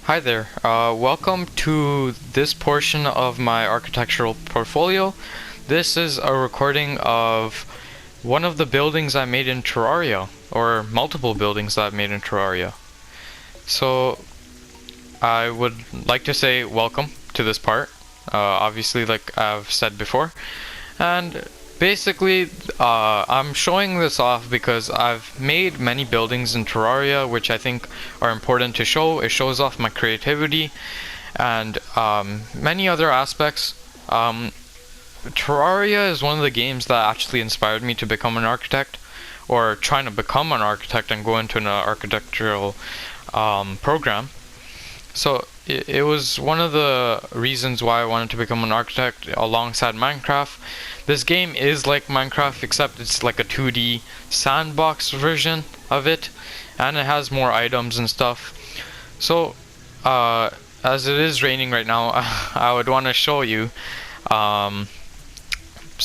Hi there. Welcome to this portion of my architectural portfolio. This is a recording of one of the buildings I made in Terraria, or multiple buildings that I've made in Terraria. So I would like to say welcome to this part, obviously like I've said before. And basically, I'm showing this off because I've made many buildings in Terraria, which I think are important to show. It shows off my creativity and many other aspects. Terraria is one of the games that actually inspired me to become an architect, or trying to become an architect and go into an architectural program. So it was one of the reasons why I wanted to become an architect alongside Minecraft. This game is like Minecraft, except it's like a 2D sandbox version of it, and it has more items and stuff. So as it is raining right now, I would want to show you some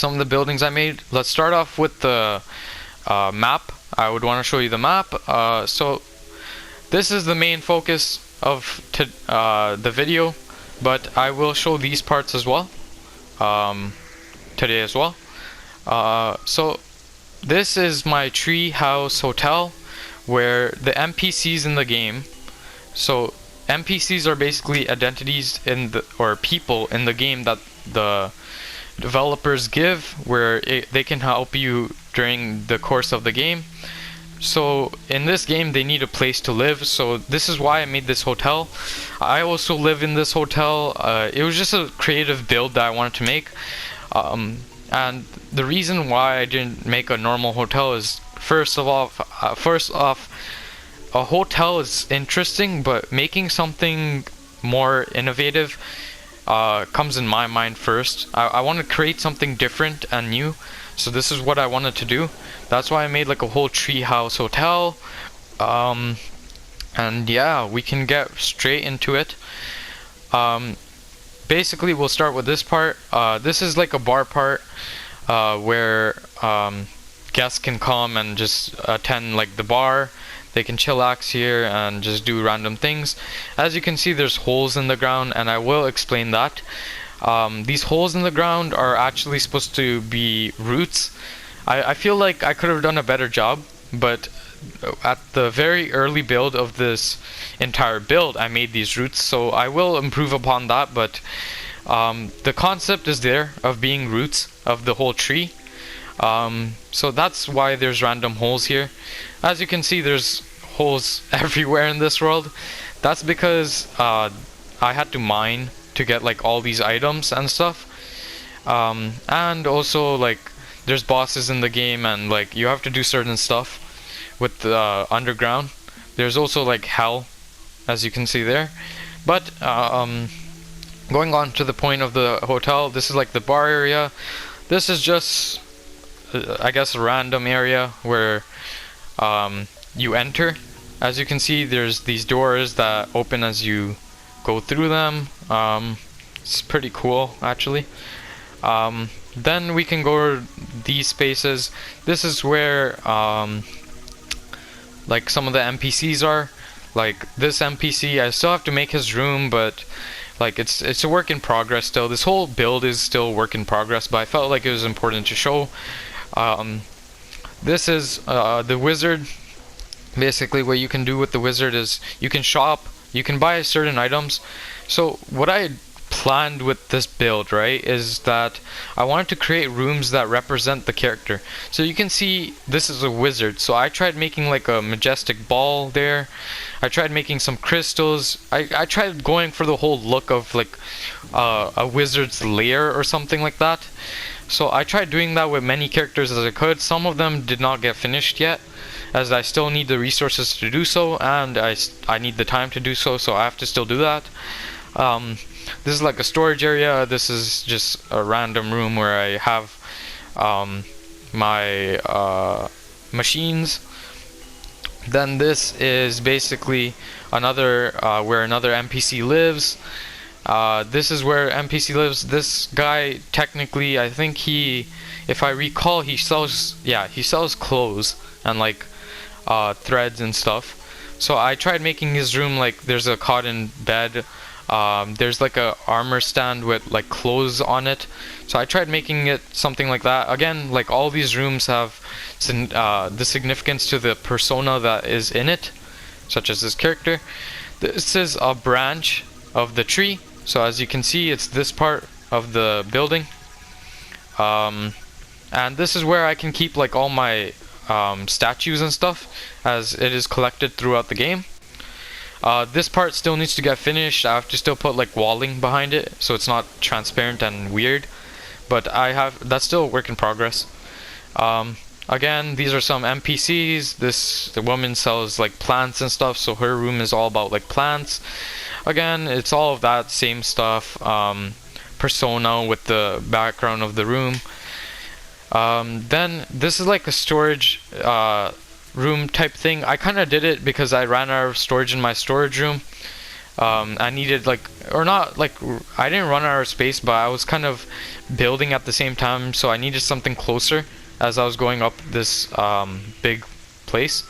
of the buildings I made. Let's start off with the map. I would want to show you the map. So this is the main focus of the video, but I will show these parts as well today as well. So this is my tree house hotel, where the NPCs in the game, so NPCs are basically identities in the, or people in the game that the developers give, where they can help you during the course of the game. So in this game they need a place to live, so this is why I made this hotel. I also live in this hotel. It was just a creative build that I wanted to make, and the reason why I didn't make a normal hotel is first off, a hotel is interesting, but making something more innovative comes in my mind first. I want to create something different and new, so this is what I wanted to do. That's why I made like a whole treehouse hotel. And yeah, we can get straight into it. Basically, we'll start with this part. This is like a bar part, where guests can come and just attend like the bar. They can chillax here and just do random things. As you can see, there's holes in the ground, and I will explain that. These holes in the ground are actually supposed to be roots. I feel like I could have done a better job, but at the very early build of this entire build, I made these roots, so I will improve upon that, but the concept is there of being roots of the whole tree. So that's why there's random holes here. As you can see, there's holes everywhere in this world. That's because I had to mine to get like all these items and stuff, and also like there's bosses in the game, and like you have to do certain stuff with the underground. There's also like hell, as you can see there. But going on to the point of the hotel, this is like the bar area. This is just I guess a random area where you enter. As you can see, there's these doors that open as you go through them. It's pretty cool actually. Then we can go to these spaces. This is where like some of the NPCs are. Like this NPC, I still have to make his room, but like it's a work in progress still. This whole build is still a work in progress, but I felt like it was important to show. This is the wizard. Basically what you can do with the wizard is you can shop, you can buy certain items. So what I planned with this build, right, is that I wanted to create rooms that represent the character. So you can see this is a wizard, so I tried making like a majestic ball there. I tried making some crystals. I tried going for the whole look of like a wizard's lair or something like that. So I tried doing that with many characters as I could. Some of them did not get finished yet, as I still need the resources to do so, and I need the time to do so, so I have to still do that. This is like a storage area. This is just a random room where I have my machines. Then this is basically another where another NPC lives. This is where NPC lives. This guy, technically, I think he, if I recall, he sells clothes and like threads and stuff. So I tried making his room like there's a cot in bed. There's like a armor stand with like clothes on it. So I tried making it something like that. Again, like all these rooms have the significance to the persona that is in it, such as this character. This is a branch of the tree. So as you can see, it's this part of the building. And this is where I can keep like all my statues and stuff, as it is collected throughout the game. This part still needs to get finished. I have to still put like walling behind it so it's not transparent and weird, but that's still a work in progress. Again, these are some NPCs. The woman sells like plants and stuff, so her room is all about like plants. Again, it's all of that same stuff. Persona with the background of the room. Then this is like a storage room type thing. I kind of did it because I ran out of storage in my storage room. I needed like, or not like, I didn't run out of space, but I was kind of building at the same time, so I needed something closer as I was going up this big place.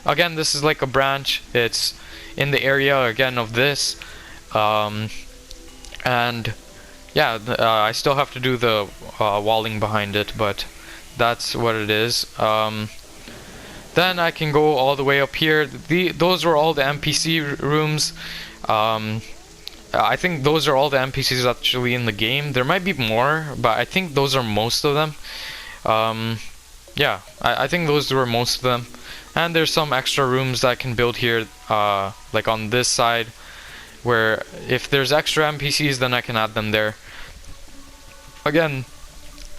Again, this is like a branch. It's in the area again of this, and yeah, I still have to do the walling behind it, but that's what it is. Then I can go all the way up here. Those were all the NPC rooms. I think those are all the NPCs actually in the game. There might be more, but I think those are most of them. Yeah, I think those were most of them. And there's some extra rooms that I can build here, like on this side, where if there's extra NPCs, then I can add them there. Again,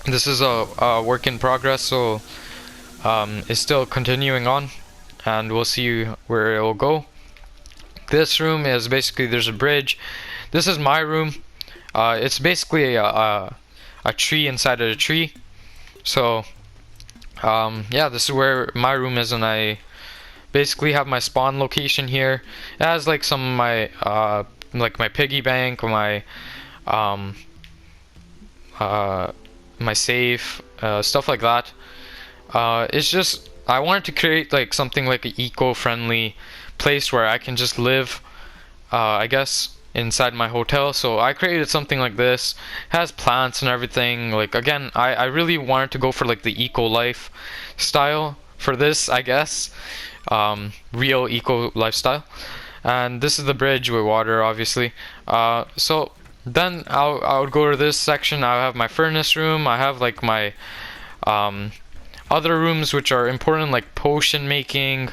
this is a work in progress, so it's still continuing on, and we'll see where it will go. This room is basically, there's a bridge. This is my room. It's basically a tree inside of a tree. So yeah, this is where my room is, and I basically have my spawn location here. It has like some of my like my piggy bank, my my safe, stuff like that. It's just, I wanted to create like something like an eco-friendly place where I can just live, I guess, inside my hotel. So I created something like this. It has plants and everything. Like, again, I really wanted to go for like the eco life style for this, I guess. Real eco lifestyle. And this is the bridge with water, obviously. So then I would go to this section. I have my furnace room. I have like my other rooms which are important, like potion making.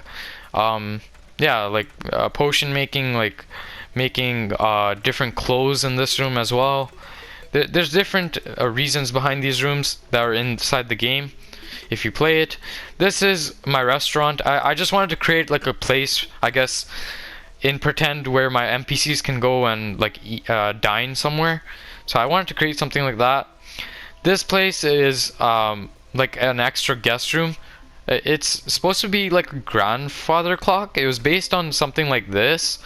Yeah, like potion making, like making different clothes in this room as well. There's different reasons behind these rooms that are inside the game if you play it. This is my restaurant. I just wanted to create like a place, I guess, in pretend where my NPCs can go and like dine somewhere. So I wanted to create something like that. This place is like an extra guest room. It's supposed to be like a grandfather clock. It was based on something like this.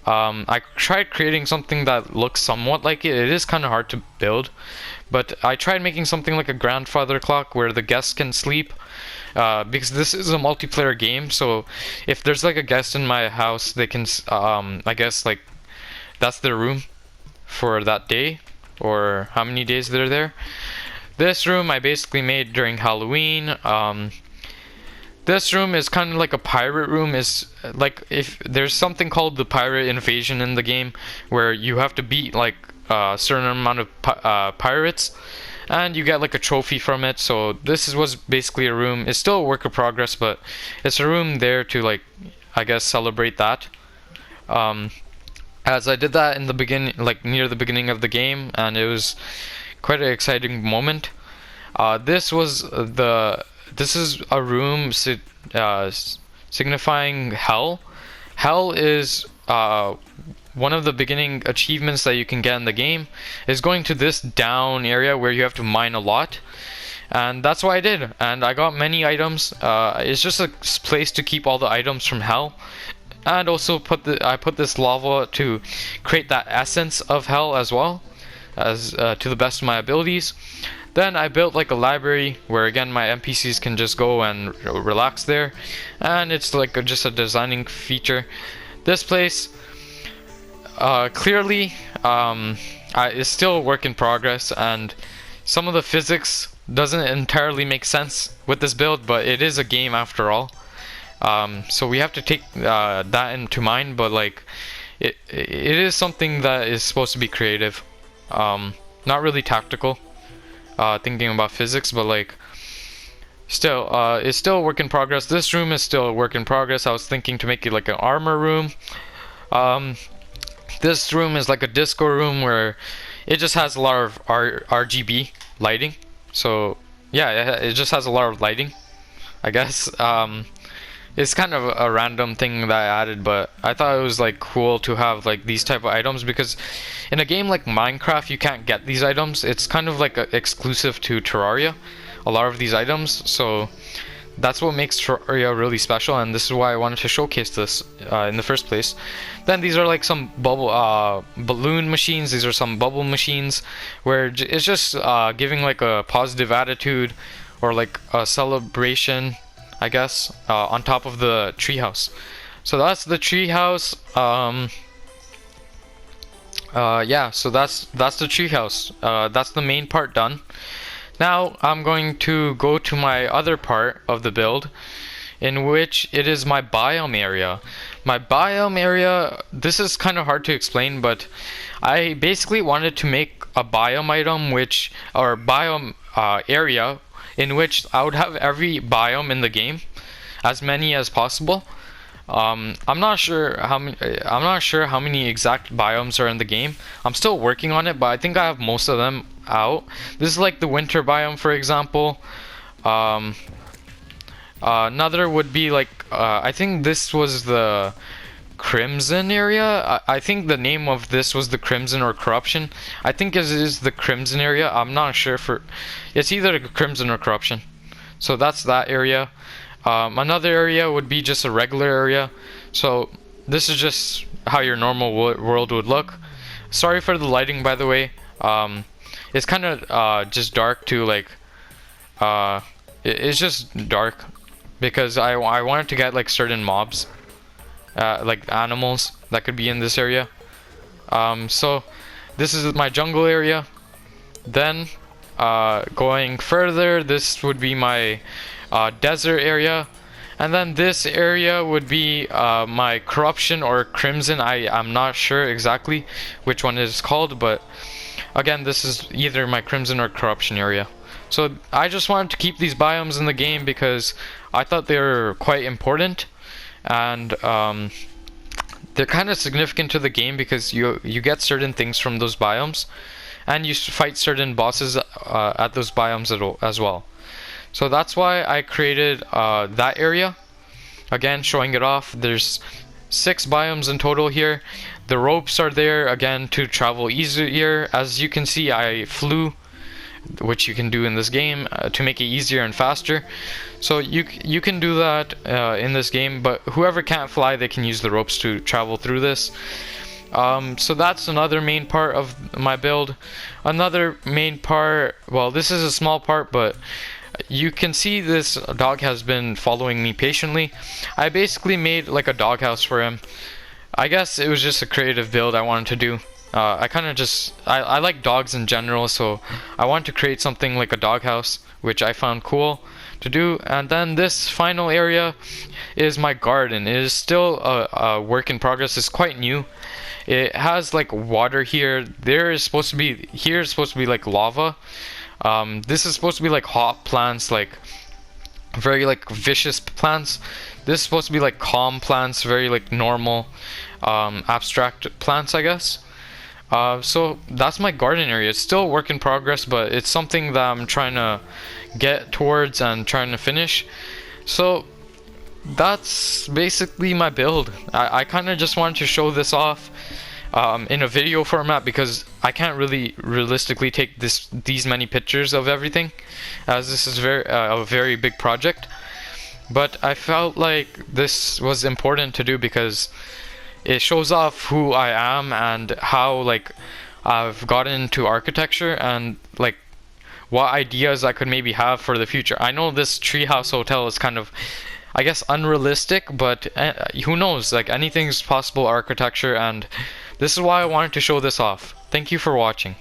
I tried creating something that looks somewhat like it. It is kind of hard to build, but I tried making something like a grandfather clock where the guests can sleep. Because this is a multiplayer game, so if there's like a guest in my house, they can, I guess, like, that's their room for that day, or how many days they're there. This room I basically made during Halloween. This room is kind of like a pirate room. Is like, if there's something called the pirate invasion in the game, where you have to beat like a certain amount of pirates, and you get like a trophy from it. So this was basically a room. It's still a work of progress, but it's a room there to, like, I guess, celebrate that. As I did that in the beginning, like near the beginning of the game, and it was quite an exciting moment. This is a room signifying hell. Hell is one of the beginning achievements that you can get in the game, is going to this down area where you have to mine a lot, and that's what I did, and I got many items. It's just a place to keep all the items from hell, and also I put this lava to create that essence of hell as well, as to the best of my abilities. Then I built like a library where again my NPCs can just go and relax there, and it's like just a designing feature. This place, clearly, is still a work in progress, and some of the physics doesn't entirely make sense with this build, but it is a game after all. So we have to take that into mind, but like it is something that is supposed to be creative, not really tactical. Thinking about physics, but like still, it's still a work in progress. This room is still a work in progress. I was thinking to make it like an armor room. This room is like a disco room where it just has a lot of RGB lighting. So yeah, it just has a lot of lighting, I guess. It's kind of a random thing that I added, but I thought it was like cool to have like these type of items, because in a game like Minecraft you can't get these items. It's kind of like exclusive to Terraria, a lot of these items. So that's what makes Terraria really special, and this is why I wanted to showcase this in the first place. Then these are like some balloon machines. These are some bubble machines where it's just giving like a positive attitude or like a celebration, I guess, on top of the treehouse. So that's the treehouse. Yeah, so that's the treehouse. That's the main part done. Now I'm going to go to my other part of the build, in which it is my biome area. My biome area, this is kind of hard to explain, but I basically wanted to make a biome item or biome area in which I would have every biome in the game, as many as possible. I'm not sure how many exact biomes are in the game. I'm still working on it, but I think I have most of them out. This is like the winter biome, for example. Another would be like I think this was the Crimson area. I think the name of this was the Crimson or Corruption. I think it is the Crimson area. I'm not sure it's either Crimson or Corruption. So that's that area. Another area would be just a regular area. So this is just how your normal world would look. Sorry for the lighting, by the way. It's kind of just dark too. Like it's just dark because I wanted to get like certain mobs, like animals that could be in this area. So this is my jungle area. Then going further, this would be my desert area, and then this area would be my Corruption or Crimson. I'm not sure exactly which one it is called, but again, this is either my Crimson or Corruption area. So I just wanted to keep these biomes in the game because I thought they were quite important, and they're kind of significant to the game because you get certain things from those biomes, and you fight certain bosses at those biomes as well. So that's why I created that area. Again, showing it off. There's 6 biomes in total here. The ropes are there again to travel easier. As you can see, I flew, which you can do in this game to make it easier and faster. So you can do that in this game, but whoever can't fly, they can use the ropes to travel through this. So that's another main part of my build. Another main part, well, this is a small part, but you can see this dog has been following me patiently. I basically made like a doghouse for him. I guess it was just a creative build I wanted to do. I like dogs in general, so I wanted to create something like a doghouse, which I found cool to do. And then this final area is my garden. It is still a work in progress. It's quite new. It has like water here. Here is supposed to be like lava. This is supposed to be like hot plants, like very like vicious plants. This is supposed to be like calm plants, very like normal, abstract plants, I guess. So that's my garden area. It's still a work in progress, but it's something that I'm trying to get towards and trying to finish. So that's basically my build. I kind of just wanted to show this off in a video format because I can't really realistically take these many pictures of everything, as this is a very big project. But I felt like this was important to do because it shows off who I am and how like I've gotten into architecture, and like what ideas I could maybe have for the future. I know this treehouse hotel is kind of, I guess, unrealistic, but who knows? Like, anything's possible architecture, and this is why I wanted to show this off. Thank you for watching.